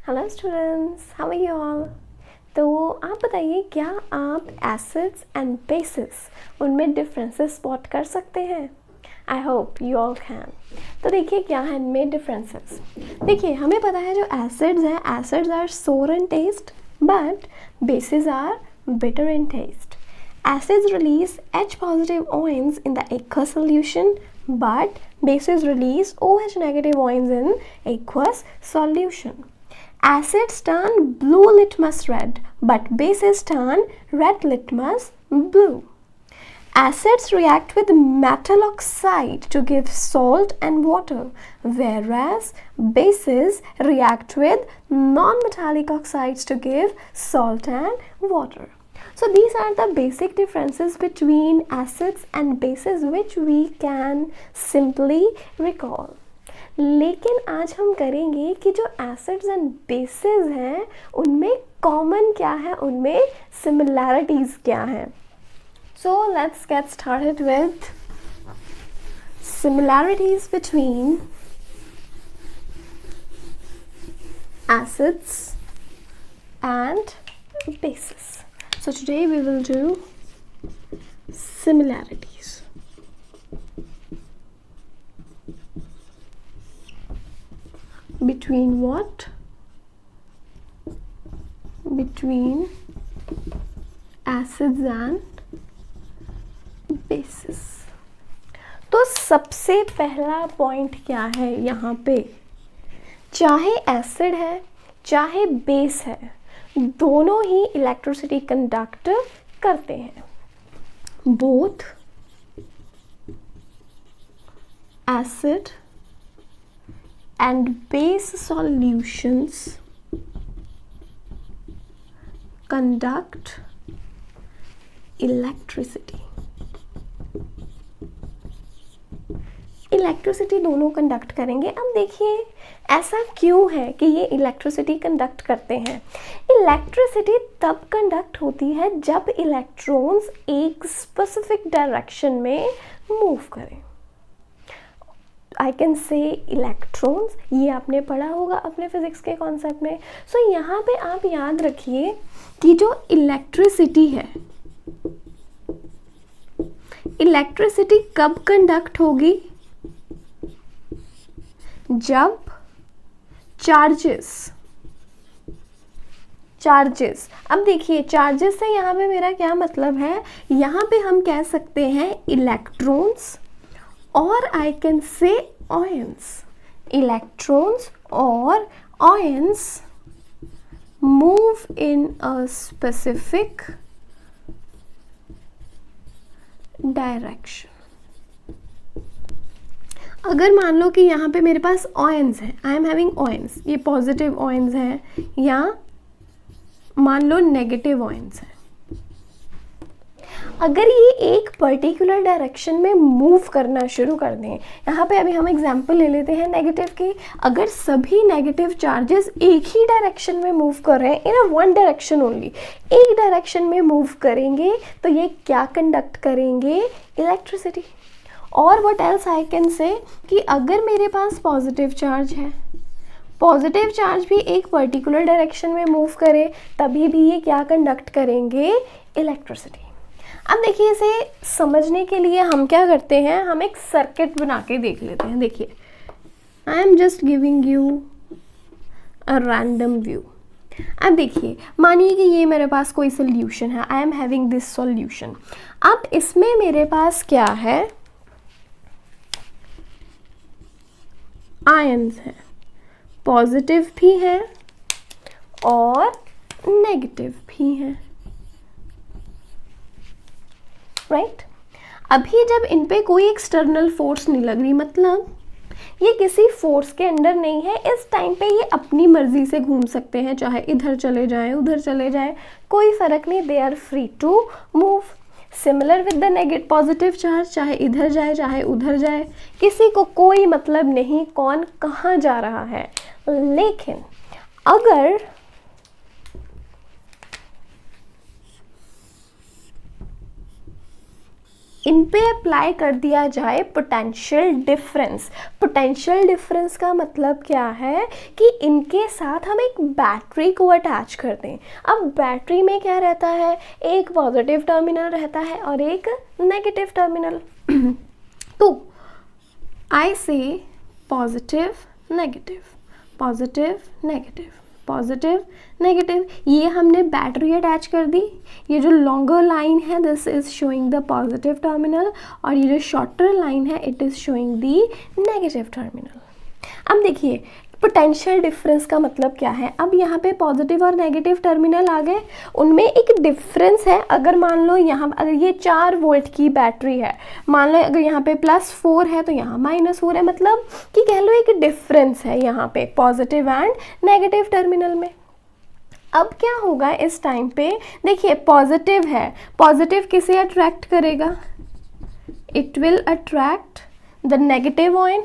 Hello students, how are you all. तो आप बताइए, क्या आप एसिड्स एंड बेसिस उनमें डिफरेंसेस स्पॉट कर सकते हैं? I hope you all can. तो देखिए क्या है इनमें डिफरेंसेस। देखिए हमें पता है जो एसिड्स हैं, acids are sour in taste but bases are bitter in taste. Acids release H positive ions in the aqueous solution, but bases release OH negative ions in aqueous solution. Acids turn blue litmus red, but bases turn red litmus blue. Acids react with metal oxide to give salt and water, whereas bases react with non-metallic oxides to give salt and water. So these are the basic differences between acids and bases which we can simply recall. लेकिन आज हम करेंगे कि जो acids and bases हैं उनमें common क्या है, उनमें सिमिलैरिटीज़ क्या हैं. So let's get started with similarities between acids and bases. So today we will do similarities. Between what? Between acids and bases. तो सबसे पहला पॉइंट क्या है यहाँ पे, चाहे एसिड है चाहे बेस है, दोनों ही इलेक्ट्रिसिटी कंडक्ट करते हैं. Both acid and base solutions conduct electricity. Electricity दोनों कंडक्ट करेंगे. अब देखिए ऐसा क्यों है कि ये इलेक्ट्रिसिटी कंडक्ट करते हैं. इलेक्ट्रिसिटी तब कंडक्ट होती है जब इलेक्ट्रॉन्स एक स्पेसिफिक डायरेक्शन में मूव करें. आई कैन से इलेक्ट्रॉन्स, ये आपने पढ़ा होगा अपने फिजिक्स के कॉन्सेप्ट में. सो यहाँ पे आप याद रखिए कि जो इलेक्ट्रिसिटी है, इलेक्ट्रिसिटी कब कंडक्ट होगी, जब चार्जेस. अब देखिए चार्जेस से यहाँ पे मेरा क्या मतलब है, यहाँ पे हम कह सकते हैं इलेक्ट्रॉन्स और I can say ions. Electrons और ions move in a specific direction. अगर मान लो कि यहाँ पे मेरे पास आयंस हैं, आई एम हैविंग आयंस, ये पॉजिटिव आयंस हैं या मान लो नेगेटिव आयंस हैं. अगर ये एक पर्टिकुलर डायरेक्शन में मूव करना शुरू कर दें, यहाँ पे अभी हम एग्जांपल ले लेते हैं नेगेटिव की. अगर सभी नेगेटिव चार्जेस एक ही डायरेक्शन में मूव कर रहे हैं, इन अ वन डायरेक्शन ओनली, एक डायरेक्शन में मूव करेंगे, तो ये क्या कंडक्ट करेंगे, इलेक्ट्रिसिटी. और व्हाट एल्स आई कैन से कि अगर मेरे पास पॉजिटिव चार्ज है, पॉजिटिव चार्ज भी एक पर्टिकुलर डायरेक्शन में मूव करे, तभी भी ये क्या कंडक्ट करेंगे, इलेक्ट्रिसिटी. अब देखिए इसे समझने के लिए हम क्या करते हैं, हम एक सर्किट बना के देख लेते हैं. देखिए I am just giving you a random view. अब देखिए मानिए कि ये मेरे पास कोई सोल्यूशन है, I am having this solution. अब इसमें मेरे पास क्या है, आयंस है, पॉजिटिव भी है और नेगेटिव भी है, राइट. अभी जब इन पे कोई एक्सटर्नल फोर्स नहीं लग रही, मतलब ये किसी फोर्स के अंडर नहीं है, इस टाइम पे ये अपनी मर्जी से घूम सकते हैं, चाहे इधर चले जाएं उधर चले जाएं, कोई फर्क नहीं, they are free to move. Similar with the negative positive charge, चाहे इधर जाए चाहे उधर जाए, किसी को कोई मतलब नहीं कौन कहाँ जा रहा है. लेकिन अगर इन पे अप्लाई कर दिया जाए पोटेंशियल डिफरेंस। पोटेंशियल डिफरेंस का मतलब क्या है कि इनके साथ हम एक बैटरी को अटैच कर दें। अब बैटरी में क्या रहता है, एक पॉजिटिव टर्मिनल रहता है और एक नेगेटिव टर्मिनल। तो आई से positive negative, positive negative, positive negative, ये हमने बैटरी अटैच कर दी। ये जो लॉन्गर लाइन है this is showing the positive terminal और ये जो शॉर्टर लाइन है it is showing the negative terminal. अब देखिए पोटेंशियल डिफरेंस का मतलब क्या है। अब यहाँ पे पॉजिटिव और नेगेटिव टर्मिनल आ गए, उनमें एक डिफरेंस है। अगर मान लो यहाँ अगर ये 4 वोल्ट की बैटरी है, मान लो अगर यहाँ पे +4 है तो यहाँ -4 है, मतलब कि कह लो एक डिफरेंस है यहाँ पे पॉजिटिव एंड नेगेटिव टर्मिनल में। अब क्या होगा इस टाइम पे, देखिए पॉजिटिव है, पॉजिटिव किसे अट्रैक्ट करेगा, it will attract the negative ion,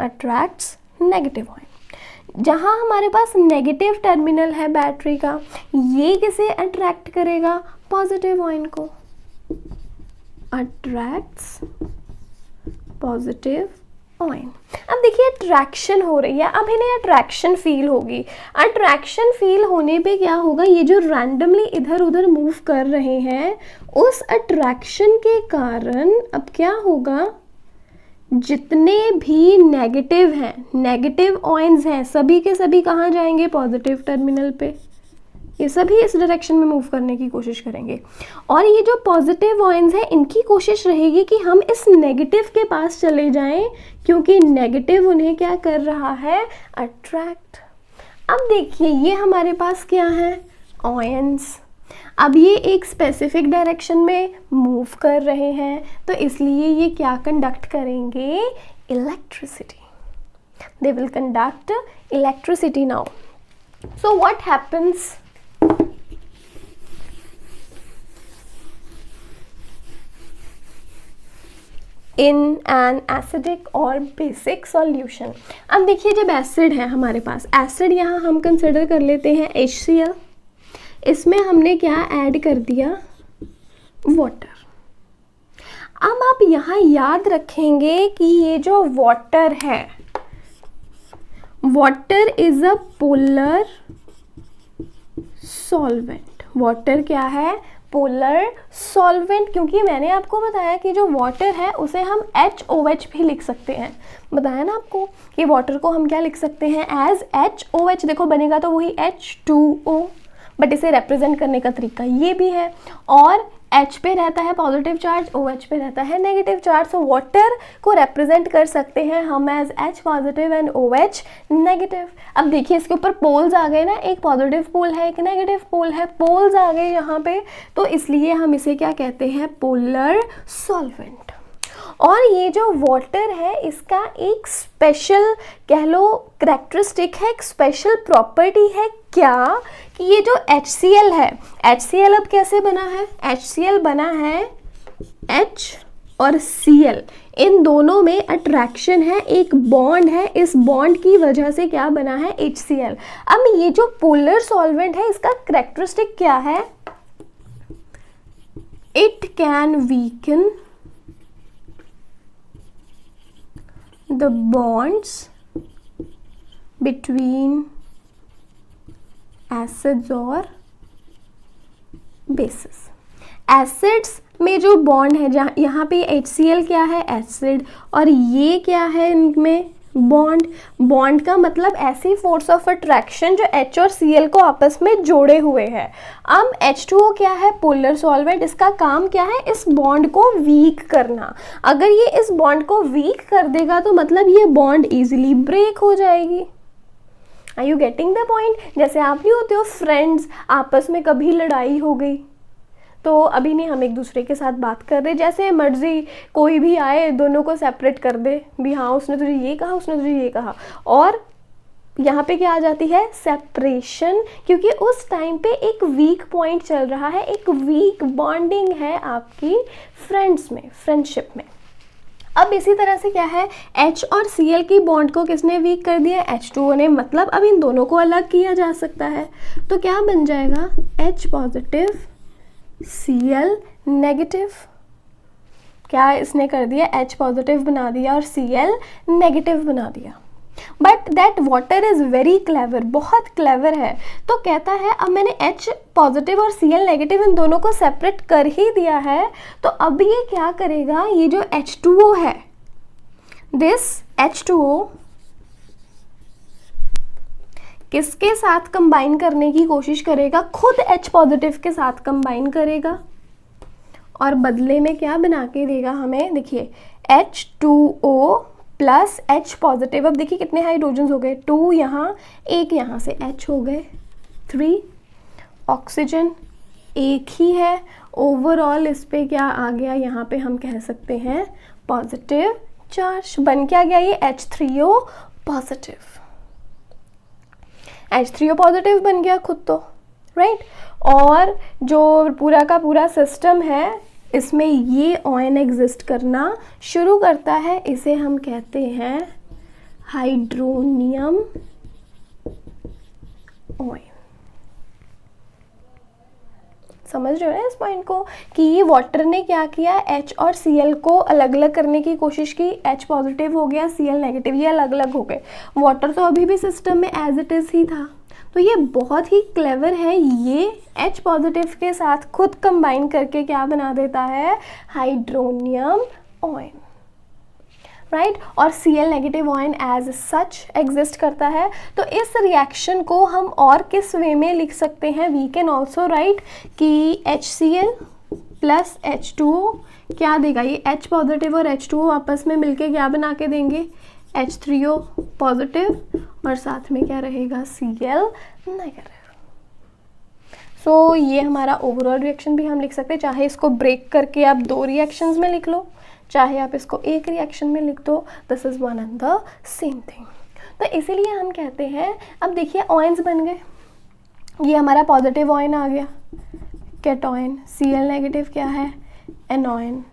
attracts negative ion. जहाँ हमारे पास नेगेटिव टर्मिनल है बैटरी का, ये किसे अट्रैक्ट करेगा, पॉजिटिव आयन को, अट्रैक्ट्स पॉजिटिव आयन। अब देखिए अट्रैक्शन हो रही है, अब इन्हें अट्रैक्शन फील होगी। अट्रैक्शन फील होने पे क्या होगा, ये जो रैंडमली इधर उधर मूव कर रहे हैं उस अट्रैक्शन के कारण अब क्या होगा, जितने भी नेगेटिव हैं, नेगेटिव आयन्स हैं, सभी के सभी कहाँ जाएंगे, पॉजिटिव टर्मिनल पे। ये सभी इस डायरेक्शन में मूव करने की कोशिश करेंगे और ये जो पॉजिटिव आयन्स हैं इनकी कोशिश रहेगी कि हम इस नेगेटिव के पास चले जाएं, क्योंकि नेगेटिव उन्हें क्या कर रहा है, अट्रैक्ट। अब देखिए ये हमारे पास क्या है, आयन्स। अब ये एक स्पेसिफिक डायरेक्शन में मूव कर रहे हैं तो इसलिए ये क्या कंडक्ट करेंगे, electricity. They will conduct electricity now. So what happens, in an acidic और बेसिक सॉल्यूशन। अब देखिए जब एसिड है हमारे पास, एसिड यहाँ हम कंसिडर कर लेते हैं HCl, इसमें हमने क्या ऐड कर दिया, वाटर। अब आप यहाँ याद रखेंगे कि ये जो वाटर है, water is a polar solvent. Water क्या है, पोलर सॉल्वेंट, क्योंकि मैंने आपको बताया कि जो वाटर है उसे हम HOH भी लिख सकते हैं। बताया ना आपको कि वाटर को हम क्या लिख सकते हैं, एज HOH। देखो बनेगा तो वही H2O, बट इसे रिप्रेजेंट करने का तरीका ये भी है। और H पे रहता है पॉजिटिव चार्ज, OH पे रहता है नेगेटिव चार्ज। सो वाटर को रिप्रेजेंट कर सकते हैं हम as H positive and OH negative. अब देखिए इसके ऊपर पोल्स आ गए ना, एक पॉजिटिव पोल है एक नेगेटिव पोल है, पोल्स आ गए यहाँ पे, तो इसलिए हम इसे क्या कहते हैं, पोलर सॉल्वेंट। और ये जो वाटर है इसका एक स्पेशल कह लो करैक्टरिस्टिक है, एक स्पेशल प्रॉपर्टी है क्या, कि ये जो HCl है, HCl अब कैसे बना है, HCl बना है H और Cl, इन दोनों में अट्रैक्शन है, एक बॉन्ड है, इस बॉन्ड की वजह से क्या बना है, HCl। अब ये जो पोलर सॉल्वेंट है इसका करैक्टरिस्टिक क्या है, it can weaken the bonds between acids और bases। एसिड्स में जो बॉन्ड है, जहाँ यहाँ पे HCl क्या है, एसिड, और ये क्या है इनमें बॉन्ड। बॉन्ड का मतलब ऐसी फोर्स ऑफ अट्रैक्शन जो H और Cl को आपस में जोड़े हुए है। अब H2O क्या है, पोलर सॉल्वेंट, इसका काम क्या है, इस बॉन्ड को वीक करना। अगर ये इस बॉन्ड को वीक कर देगा तो मतलब ये बॉन्ड इजीली ब्रेक हो जाएगी। Are you getting the point. जैसे आप नहीं होते हो फ्रेंड्स, आपस में कभी लड़ाई हो गई तो अभी नहीं हम एक दूसरे के साथ बात कर रहे, जैसे मर्जी कोई भी आए दोनों को सेपरेट कर दे भी, हाँ उसने तुझे ये कहा उसने तुझे ये कहा, और यहाँ पे क्या आ जाती है, सेपरेशन, क्योंकि उस टाइम पे एक वीक पॉइंट चल रहा है, एक वीक बॉन्डिंग है आपकी फ्रेंड्स में, फ्रेंडशिप में। अब इसी तरह से क्या है, H और Cl की बॉन्ड को किसने वीक कर दिया, H2O ने, मतलब अब इन दोनों को अलग किया जा सकता है। तो क्या बन जाएगा, H पॉजिटिव Cl नेगेटिव, क्या इसने कर दिया, H पॉजिटिव बना दिया और Cl नेगेटिव बना दिया। But that water is very clever, बहुत क्लेवर है। तो कहता है अब मैंने H पॉजिटिव और Cl नेगेटिव इन दोनों को सेपरेट कर ही दिया है, तो अब ये क्या करेगा, ये जो H2O है, दिस H2O किसके साथ कंबाइन करने की कोशिश करेगा, खुद H पॉजिटिव के साथ कंबाइन करेगा और बदले में क्या बना के देगा हमें, देखिए H2O प्लस H पॉजिटिव। अब देखिए कितने हाइड्रोजन्स हो गए, 2 यहाँ, 1 यहाँ से H हो गए 3, ऑक्सीजन एक ही है, ओवरऑल इस पे क्या आ गया, यहाँ पे हम कह सकते हैं पॉजिटिव चार्ज। बन क्या गया ये H3O पॉजिटिव, H3O पॉजिटिव बन गया खुद तो, राइट। और जो पूरा का पूरा सिस्टम है इसमें ये ऑयन एग्जिस्ट करना शुरू करता है, इसे हम कहते हैं हाइड्रोनियम ऑयन। समझ रहे हो ना इस पॉइंट को, कि ये वाटर ने क्या किया, H और Cl को अलग अलग करने की कोशिश की, H पॉजिटिव हो गया, Cl नेगेटिव, ये अलग अलग हो गए। वाटर तो अभी भी सिस्टम में एज इट इज़ ही था। तो ये बहुत ही क्लेवर है, ये H पॉजिटिव के साथ खुद कंबाइन करके क्या बना देता है, हाइड्रोनियम ऑयन, राइट। और Cl negative ion as such exist करता है। तो इस रिएक्शन को हम और किस वे में लिख सकते हैं, वी कैन ऑल्सो राइट कि HCl प्लस H2O क्या देगा, ये H पॉजिटिव और H2O आपस में मिलके क्या बना के देंगे, H3O पॉजिटिव और साथ में क्या रहेगा, Cl नेगेटिव। सो ये हमारा ओवरऑल रिएक्शन भी हम लिख सकते हैं, चाहे इसको ब्रेक करके आप 2 रिएक्शंस में लिख लो, चाहे आप इसको एक रिएक्शन में लिख दो, this is one and the same thing. तो इसीलिए हम कहते हैं, अब देखिए ऑयन्स बन गए, ये हमारा पॉजिटिव ऑयन आ गया कैटॉयन, Cl नेगेटिव क्या है, एनॉयन।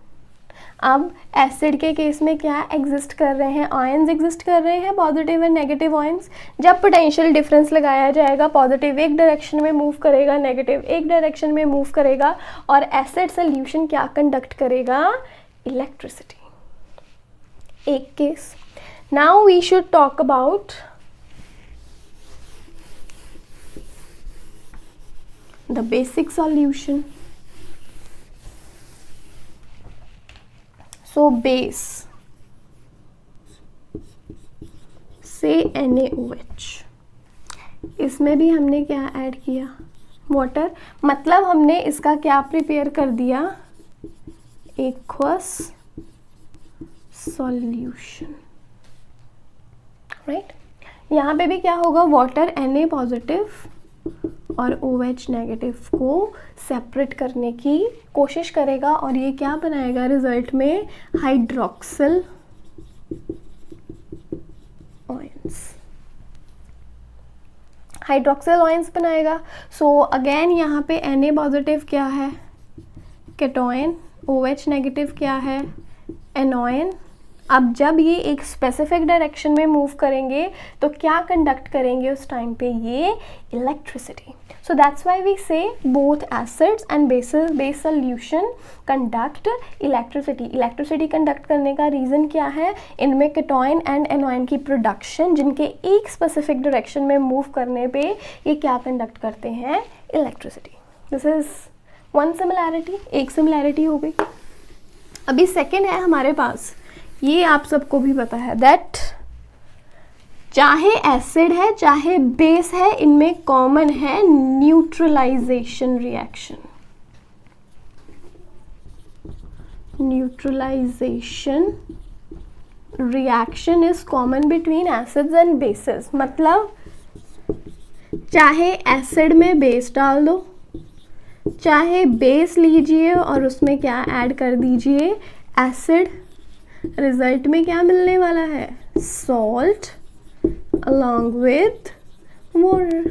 अब एसिड के केस में क्या एग्जिस्ट कर रहे हैं, आयंस एग्जिस्ट कर रहे हैं, पॉजिटिव एंड नेगेटिव आयंस। जब पोटेंशियल डिफरेंस लगाया जाएगा, पॉजिटिव एक डायरेक्शन में मूव करेगा, नेगेटिव एक डायरेक्शन में मूव करेगा, और एसिड सोल्यूशन क्या कंडक्ट करेगा, इलेक्ट्रिसिटी। एक case. Now we should talk about the basic solution. So base से NaOH, इसमें भी हमने क्या ऐड किया, वाटर। मतलब हमने इसका क्या प्रिपेयर कर दिया, एक्वस सॉल्यूशन, राइट। यहाँ पे भी क्या होगा, वाटर Na पॉजिटिव और OH नेगेटिव को सेपरेट करने की कोशिश करेगा, और ये क्या बनाएगा रिजल्ट में, हाइड्रोक्सिल ऑयंस, हाइड्रोक्सिल ऑयंस बनाएगा। सो अगेन यहाँ पे Na पॉजिटिव क्या है, केटोयन, OH नेगेटिव क्या है, एनोयन। अब जब ये एक स्पेसिफिक डायरेक्शन में मूव करेंगे तो क्या कंडक्ट करेंगे उस टाइम पे, ये electricity. So that's why we say both acids and bases base solution conduct electricity. Electricity conduct करने का रीज़न क्या है, इनमें केटोयन एंड एनोयन की प्रोडक्शन, जिनके एक स्पेसिफिक डायरेक्शन में मूव करने पे ये क्या कंडक्ट करते हैं, electricity. This is one similarity, एक सिमिलैरिटी हो गई। अभी सेकेंड है हमारे पास, ये आप सबको भी पता है दैट चाहे एसिड है चाहे बेस है, इनमें कॉमन है neutralisation reaction. Neutralisation reaction is common between acids and bases. मतलब चाहे एसिड में बेस डाल दो, चाहे बेस लीजिए और उसमें क्या ऐड कर दीजिए, एसिड, रिजल्ट में क्या मिलने वाला है, salt along with water।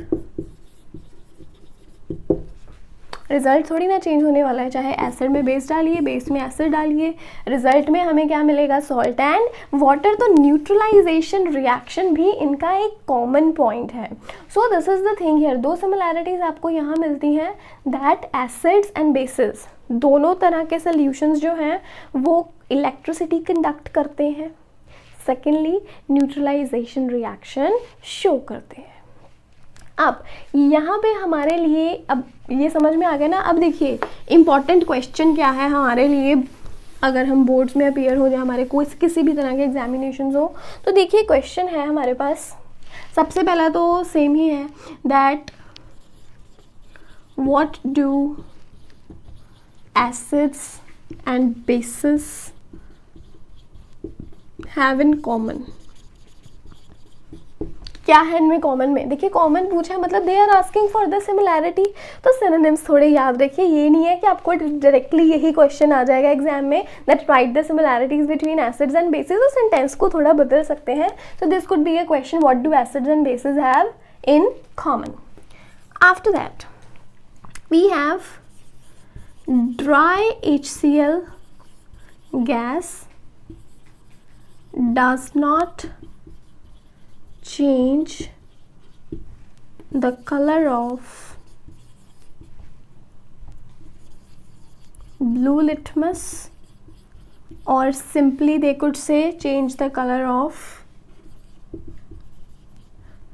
Result थोड़ी ना चेंज होने वाला है, चाहे एसिड में बेस डालिए, बेस में एसिड डालिए, रिजल्ट में हमें क्या मिलेगा, सॉल्ट एंड वाटर। तो न्यूट्रलाइजेशन रिएक्शन भी इनका एक कॉमन पॉइंट है। So this is the thing here, दो सिमिलैरिटीज आपको यहाँ मिलती हैं, दैट एसिड्स एंड बेसिस दोनों तरह के सोल्यूशंस जो हैं वो इलेक्ट्रिसिटी कंडक्ट करते हैं, सेकेंडली न्यूट्रलाइजेशन रिएक्शन शो करते हैं। अब यहाँ पे हमारे लिए, अब ये समझ में आ गया ना। अब देखिए इम्पॉर्टेंट क्वेश्चन क्या है हमारे लिए, अगर हम बोर्ड्स में अपीयर हो जाए, हमारे कोई किसी भी तरह के एग्जामिनेशन हो, तो देखिए क्वेश्चन है हमारे पास, सबसे पहला तो सेम ही है, that what do acids and bases have in common. क्या है इनमें कॉमन में, देखिए कॉमन पूछा है मतलब they are asking for the similarity, तो सिनोनिम्स थोड़े याद रखिए। ये नहीं है कि आपको डायरेक्टली यही क्वेश्चन आ जाएगा एग्जाम में, that write the similarities between acids and bases, तो सेंटेंस को थोड़ा बदल सकते हैं। So this could be a question, what do acids and bases have in common. After that we have dry HCl gas does not change the color of blue litmus, or simply they could say change the color of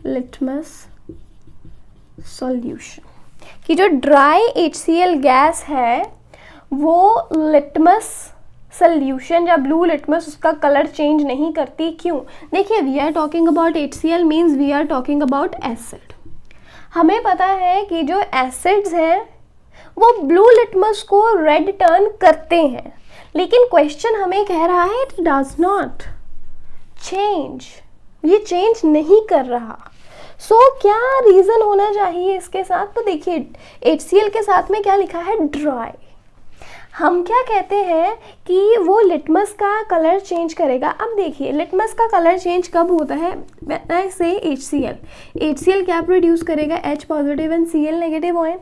litmus solution। कि जो dry HCl gas है वो litmus solution या blue litmus उसका colour change नहीं करती। क्यों? देखिए we are talking about HCl means we are talking about acid. हमें पता है कि जो एसिड्स हैं वो ब्लू लिटमस को रेड टर्न करते हैं, लेकिन क्वेश्चन हमें कह रहा है इट डज नॉट चेंज, ये चेंज नहीं कर रहा। सो क्या रीज़न होना चाहिए इसके साथ? तो देखिए HCl के साथ में क्या लिखा है, ड्राई। हम क्या कहते हैं कि वो लिटमस का कलर चेंज करेगा। अब देखिए लिटमस का कलर चेंज कब होता है, से HCl क्या प्रोड्यूस करेगा, H positive and Cl negative ion,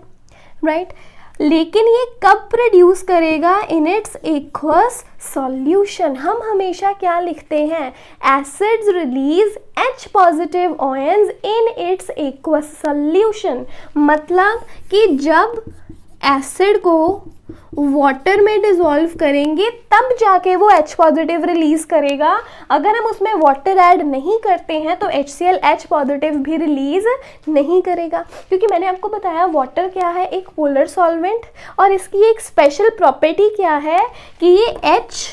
right. लेकिन ये कब प्रोड्यूस करेगा, इन इट्स एक्वस सॉल्यूशन। हम हमेशा क्या लिखते हैं, acids release H positive ions in its aqueous solution. मतलब कि जब एसिड को वाटर में डिसॉल्व करेंगे तब जाके वो H पॉजिटिव रिलीज करेगा। अगर हम उसमें वाटर ऐड नहीं करते हैं तो HCl H पॉजिटिव भी रिलीज नहीं करेगा, क्योंकि मैंने आपको बताया वाटर क्या है, एक पोलर सॉल्वेंट, और इसकी एक स्पेशल प्रॉपर्टी क्या है कि ये H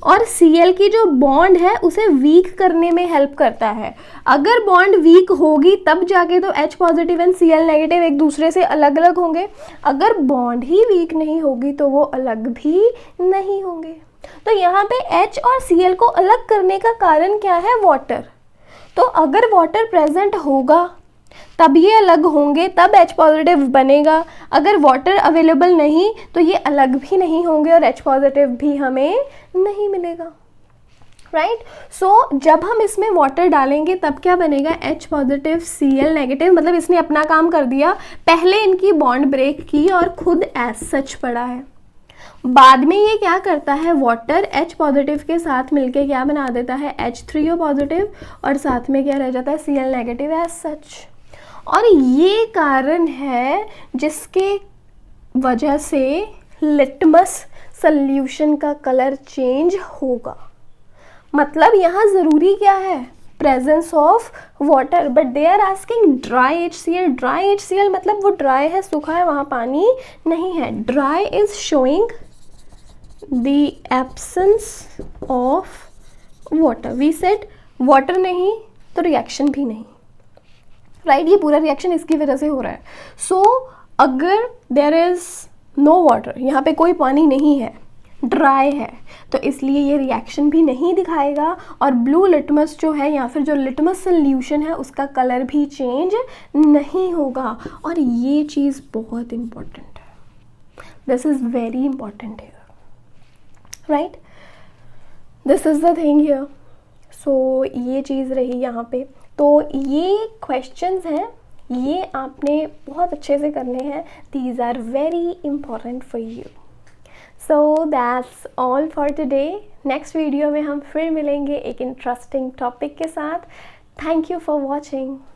और Cl की जो बॉन्ड है उसे वीक करने में हेल्प करता है। अगर बॉन्ड वीक होगी तब जाके तो H positive and Cl negative एक दूसरे से अलग अलग होंगे। अगर बॉन्ड ही वीक नहीं होगी तो वो अलग भी नहीं होंगे। तो यहाँ पे H और Cl को अलग करने का कारण क्या है, वाटर। तो अगर वाटर प्रेजेंट होगा तब ये अलग होंगे, तब H पॉजिटिव बनेगा। अगर वाटर अवेलेबल नहीं तो ये अलग भी नहीं होंगे और H पॉजिटिव भी हमें नहीं मिलेगा, राइट। सो जब हम इसमें वाटर डालेंगे तब क्या बनेगा, H पॉजिटिव Cl नेगेटिव, मतलब इसने अपना काम कर दिया, पहले इनकी बॉन्ड ब्रेक की और खुद एज सच पड़ा है। बाद में ये क्या करता है, वाटर H पॉजिटिव के साथ मिलके क्या बना देता है, H3O पॉजिटिव, और साथ में क्या रह जाता है, Cl नेगेटिव एज सच। और ये कारण है जिसके वजह से लिटमस सॉल्यूशन का कलर चेंज होगा। मतलब यहाँ ज़रूरी क्या है, presence of water, but they are asking dry HCl। Dry HCl मतलब वो ड्राई है, सूखा है, वहाँ पानी नहीं है। Dry is showing the absence of water. We said water नहीं तो रिएक्शन भी नहीं, राइट। ये पूरा रिएक्शन इसकी वजह से हो रहा है। सो अगर देयर इज नो वाटर, यहाँ पे कोई पानी नहीं है, ड्राई है, तो इसलिए ये रिएक्शन भी नहीं दिखाएगा और ब्लू लिटमस जो है या फिर जो लिटमस सोल्यूशन है उसका कलर भी चेंज नहीं होगा। और ये चीज़ बहुत इम्पॉर्टेंट है, this is very important here, right. This is the thing here. So ये चीज़ रही यहाँ पे। तो ये क्वेश्चंस हैं ये आपने बहुत अच्छे से करने हैं. These are very important for you. So that's all for today. Next video में हम फिर मिलेंगे एक इंटरेस्टिंग टॉपिक के साथ. Thank you for watching.